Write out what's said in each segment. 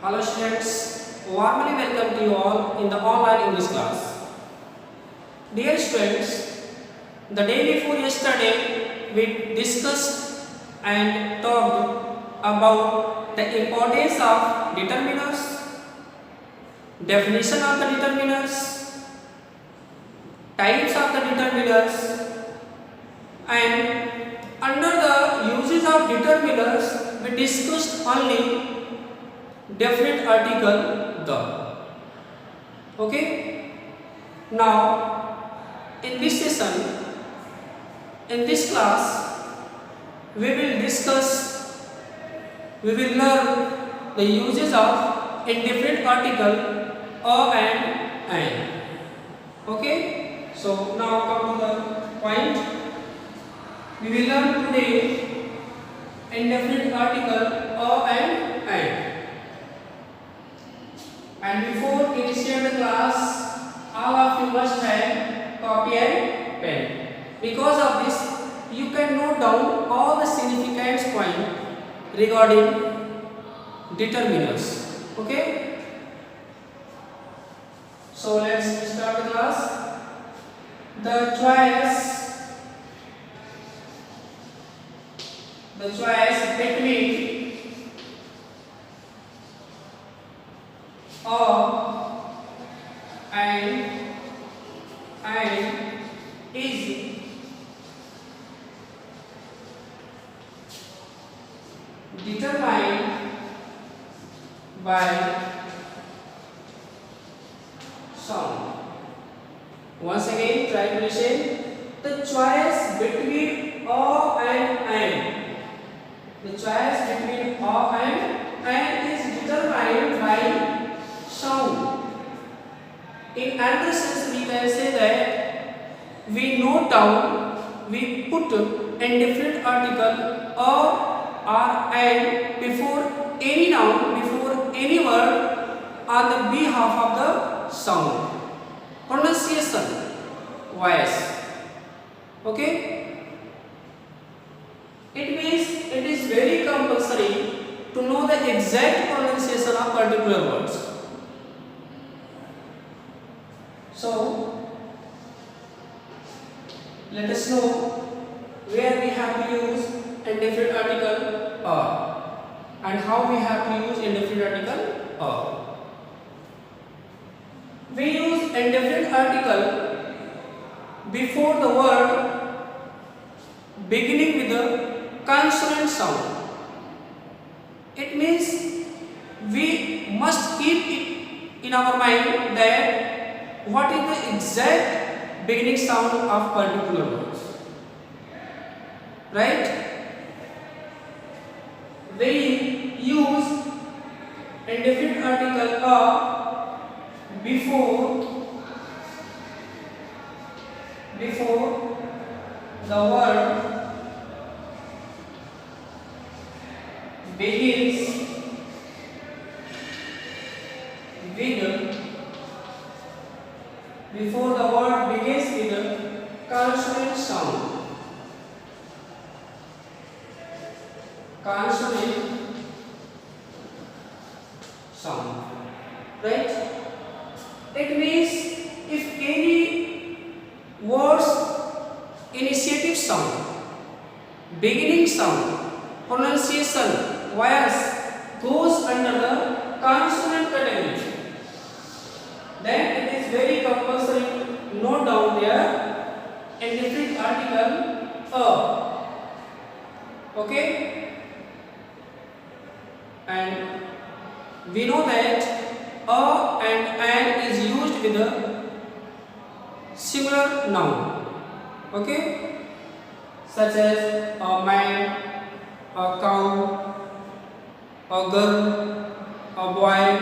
Hello students, warmly welcome to you all in the online English class. Dear students, the day before yesterday we discussed and talked about the importance of determiners, definition of the determiners, types of the determiners, and under the uses of determiners we discussed only definite article the. Okay, now in this session, in this class, we will learn the uses of indefinite article a and. Okay, so now come to the point. We will learn today indefinite article a and. And before initiating the class, all of you must have copy and pen. Because of this, you can note down all the significant points regarding determiners. Okay? So let's start the class. The choice between a and is determined by sound. Once again, try to listen. The choice between a and. The choice between a and is determined by sound. In another sense, we can say that we note down, we put indefinite article or and before any noun, before any word on the behalf of the sound. Pronunciation, voice. Okay? It means it is very compulsory to know the exact pronunciation of particular words. So, let us know where we have to use indefinite article a and how we have to use indefinite article a. We use indefinite article before the word beginning with the consonant sound. It means we must keep it in our mind that what is the exact beginning sound of particular words, right? We use indefinite article a before the word begins with consonant sound. Consonant sound. Right? It means if any words initiative sound, beginning sound, pronunciation, voice goes under the consonant category, then it is very compulsory to note down there indefinite article a. Okay? And we know that a and is used with a singular noun. Okay? Such as a man, a cow, a girl, a boy,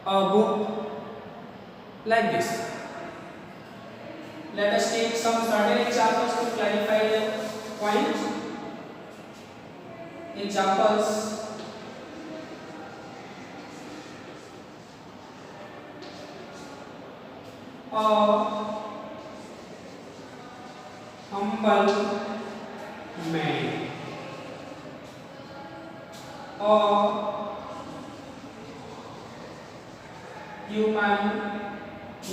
a book, like this. Let us take some certain examples to clarify the point. Examples. A humble man. A human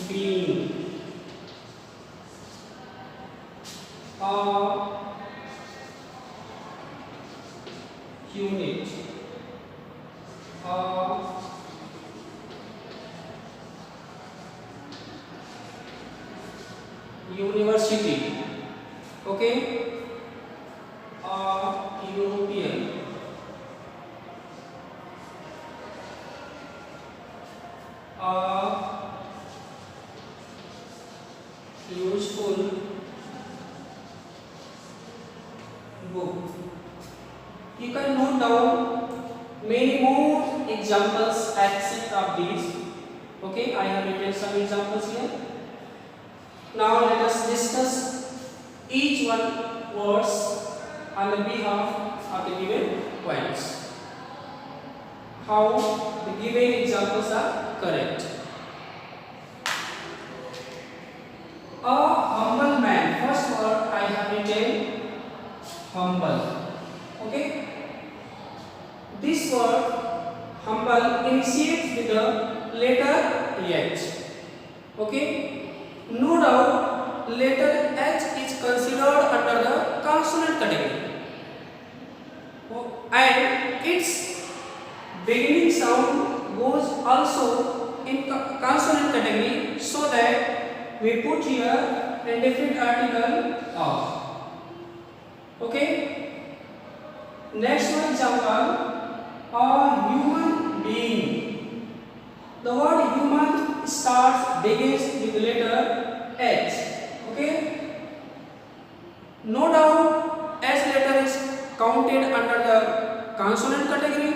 being. A unit. A university. Okay. A European. A useful book. You can note down many more examples except of these. Okay, I have written some examples here. Now let us discuss each one words on the behalf of the given points. How the given examples are correct. A humble man. First word I have written humble. Okay. This word humble initiates with the letter H. Okay. No doubt letter H is considered under the consonant category. And its beginning sound goes also in consonant category, so that we put here indefinite article of. Okay. Next one example, a human being. The word human begins with the letter H. Okay. No doubt H letter is counted under the consonant category,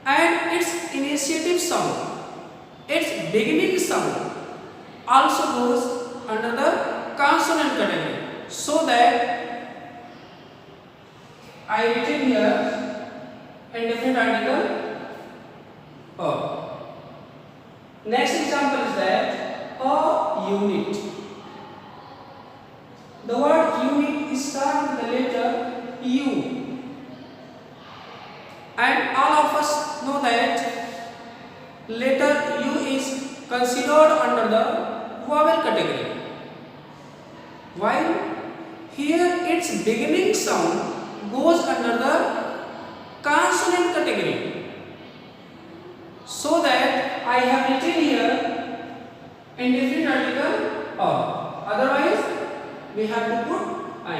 and its initiative sound, its beginning sound also goes under the consonant category, so that I written here indefinite article a. Next example is that a unit. The word unit starts with the letter U, and all of us know that letter U is considered under the vowel category, while here its beginning sound goes under the consonant category, so that I have written here indefinite article a. Otherwise we have to put I.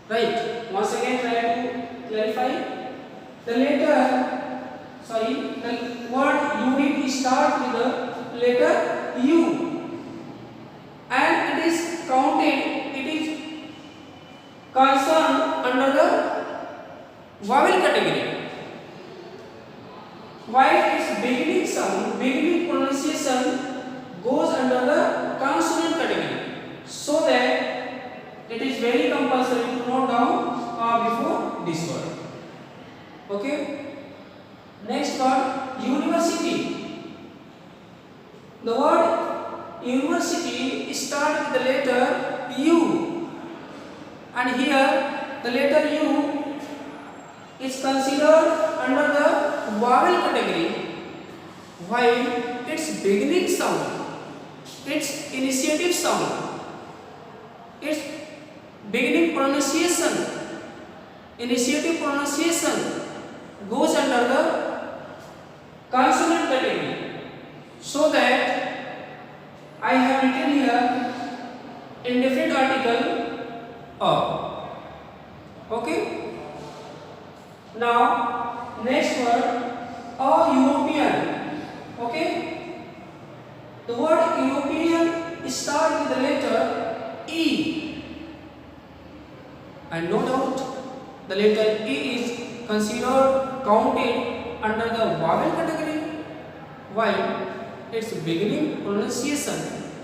Right. Once again try to clarify. The word unit starts with the letter U, and it is counted, it is concerned under the vowel category, while its beginning sound, beginning pronunciation goes under the consonant category, so that it is very compulsory to note down before this word. Okay. Next word, university. The word university starts with the letter U, and here the letter U is considered under the vowel category, while its beginning sound, its initiative sound, its beginning pronunciation, initiative pronunciation goes under the consonant category, so that I have written here indefinite article a. Okay. Now next word, a European. Okay. The word European starts with the letter E, and no doubt the letter E is considered counted under the vowel category, while its beginning pronunciation,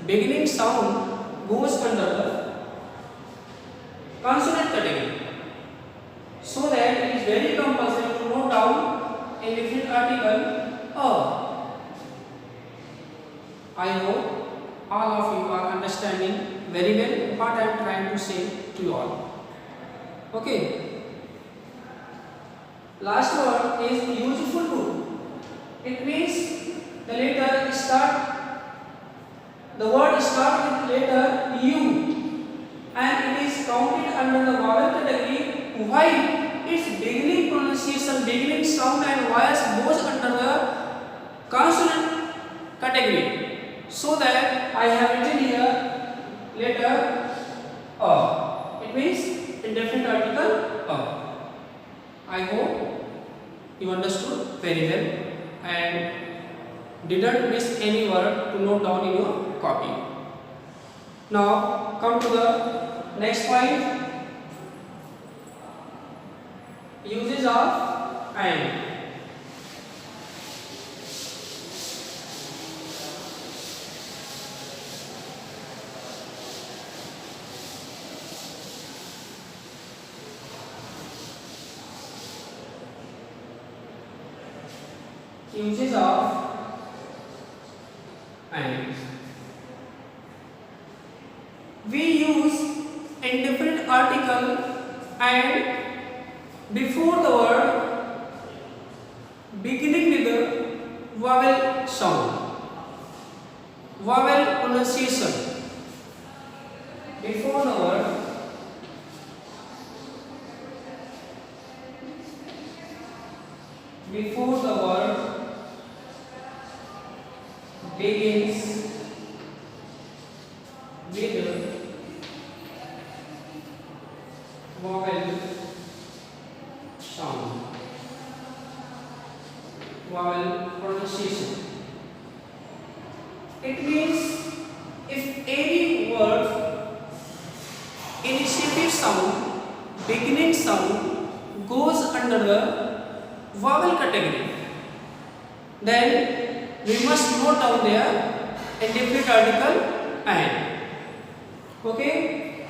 beginning sound goes under the consonant category, so that it is very compulsory to note down indefinite article a. I hope all of you are understanding very well what I am trying to say to you all. Okay. Last word is useful book. It means the letter the word starts with letter U and it is counted under the vowel category while its beginning pronunciation, beginning sound and voice goes under the consonant category. So that I have written here letter A. It means indefinite article A. I hope you understood very well and didn't miss any word to note down in your copy. Now come to the next point. Uses of and. Uses of and. We use indefinite article and before the word beginning with the vowel sound, vowel pronunciation. Before the word begins with vowel sound, vowel pronunciation. It means if any word initiative sound, beginning sound goes under the vowel category, then we must note down there indefinite article and. Okay,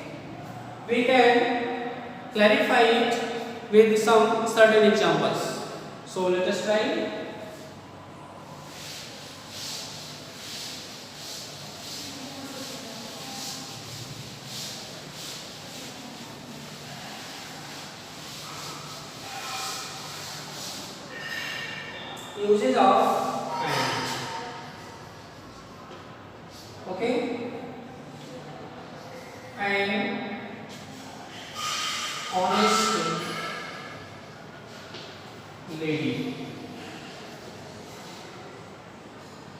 we can clarify it with some certain examples. So let us try. Uses of and. Okay, and honest lady.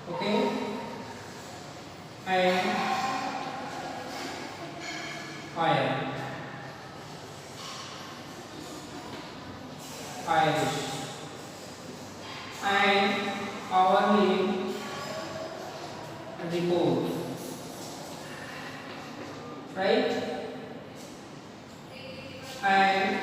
Okay, and fire, Irish, and hourly report, right? And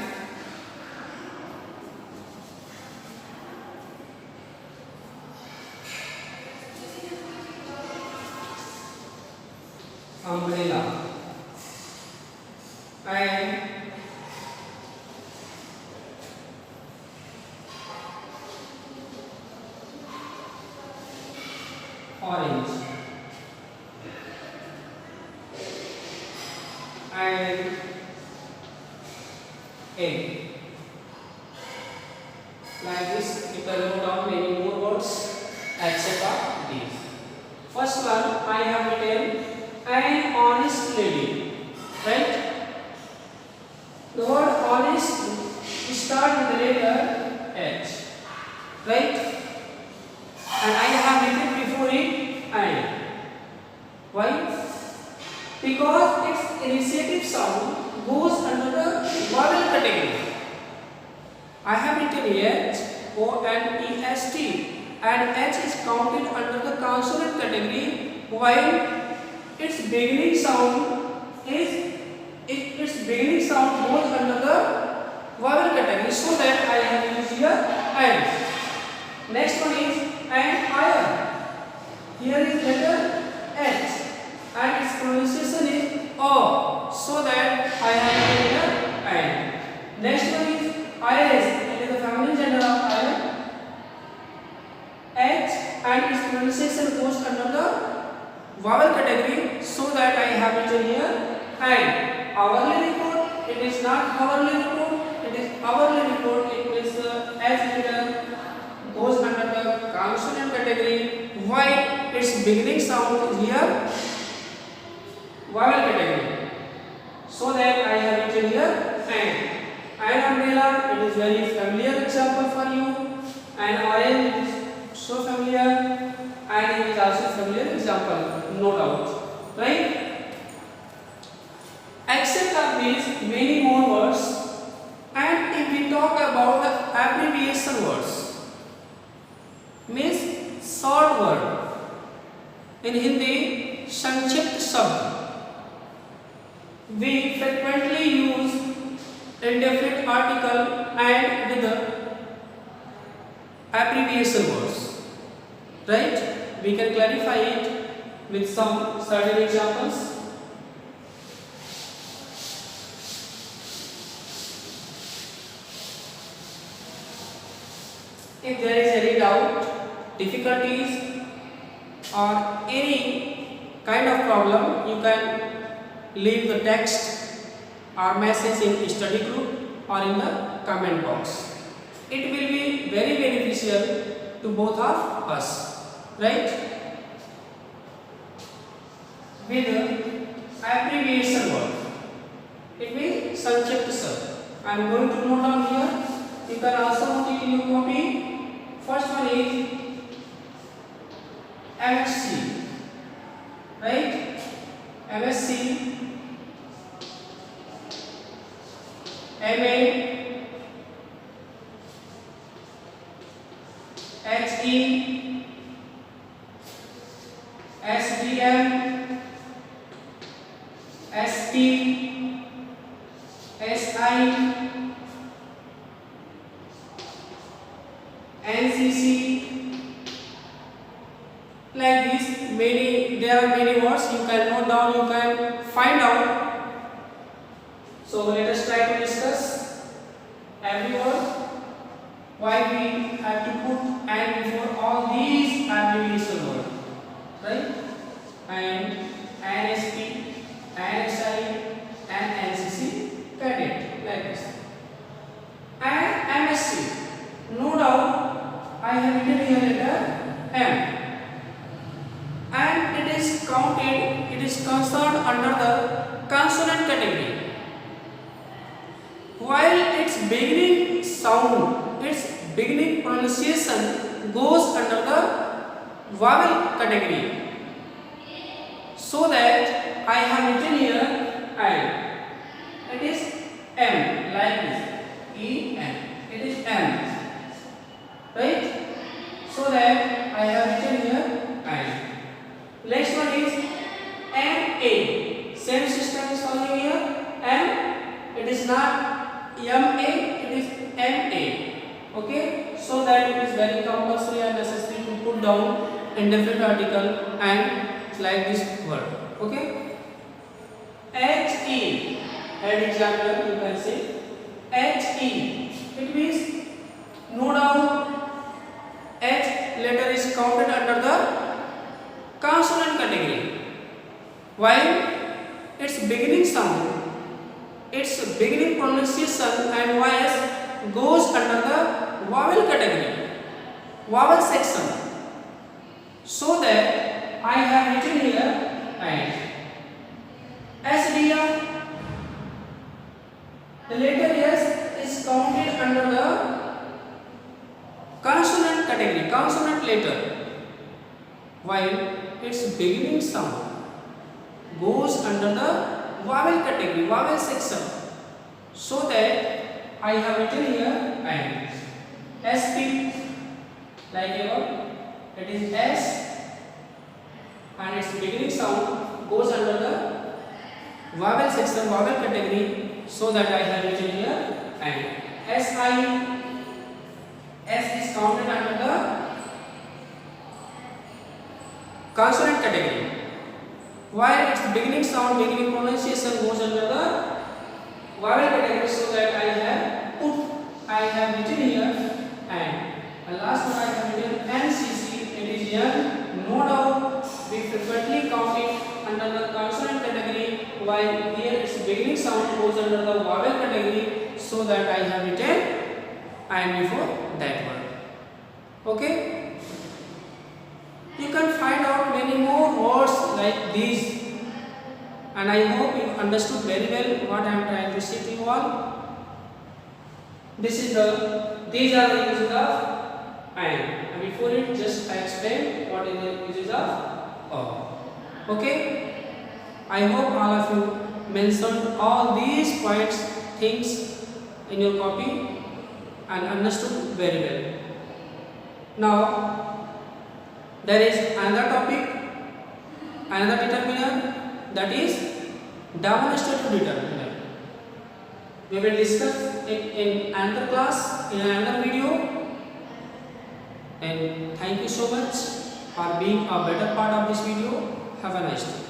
umbrella, and orange, and egg. Like this, you can note down many more words except these. First one, I have written an honest lady, right? The word honest starts with the letter H, right? And I have written before it and. Why? Because its initiative sound goes under the vowel category. I have written H, O, and E, S, T, and H is counted under the consonant category, while its beginning sound goes under the vowel category. So that I have used here and. Next one is and iron. Here is letter H and its pronunciation is O. So that I have written here and. Next one is iris. It is the feminine gender of iron. H and its pronunciation goes under the vowel category. So that I have written here and. Hourly report. It is not hourly report. It is hourly report. It means as written goes under the consonant category, while its beginning sound is here vowel category. So that I have written here an umbrella. It is very familiar example for you. An orange is so familiar, and it is also familiar example, no doubt, right? Except of these many more words, and if we talk about the abbreviation words, means short word. In Hindi, संक्षिप्त शब्द. We frequently use indefinite article and with the abbreviation words, right? We can clarify it with some certain examples. If there is any doubt, difficulties, or any kind of problem, you can leave the text or message in study group or in the comment box. It will be very beneficial to both of us, right? With the abbreviation word, it means sankshipt sab. I am going to note down here. You can also note it in your copy. First one is MSc, right? MSc, MA, HE, SDM, ST, SI, NCC, like this. There are many words. You can note down, you can find out. So let us try to discuss every word. Why we have to put and before all these abbreviation words, right? And NSP, NSI, and NCC, cadet, like this. And MSc, no doubt, I have written here letter M. And it is counted, it is concerned under the consonant category. While its beginning sound, its beginning pronunciation goes under the vowel category. So that I have written here I. It is M, like this. E-M. It is M. Right? So that I have written here I. Next one is MA. Same system is following here. M. It is not MA, it is MA. Okay? So that it is very compulsory and necessary to put down indefinite article and like this word. Okay? HE. Head example, you can say. HE. It means no doubt H letter is counted under the consonant category, while its beginning sound, its beginning pronunciation and voice goes under the vowel category, vowel section. So that I have written here and SDM, the letter S is counted under the consonant category, consonant letter, while its beginning sound goes under the vowel category, vowel section. So that I have written here and SP, like here, it is S, and its beginning sound goes under the vowel section, vowel category. So that I have written here and SI. S is counted under the consonant category, while its beginning sound, beginning pronunciation goes under the vowel category. So that I have written here and last one I have written NCC. It is young, no doubt. We frequently count it under the consonant category, while here its beginning sound goes under the vowel category. So that I have written and before that word. Okay? You can find out many more words like these and I hope you understood very well what I am trying to say to you all. These are the uses of and before it just I explain what is the uses of or. Okay, I hope all of you mentioned all these points things in your copy and understood very well. Now there is another topic, another determiner, that is demonstrative determiner. We will discuss it in another class, in another video. And thank you so much for being a better part of this video. Have a nice day.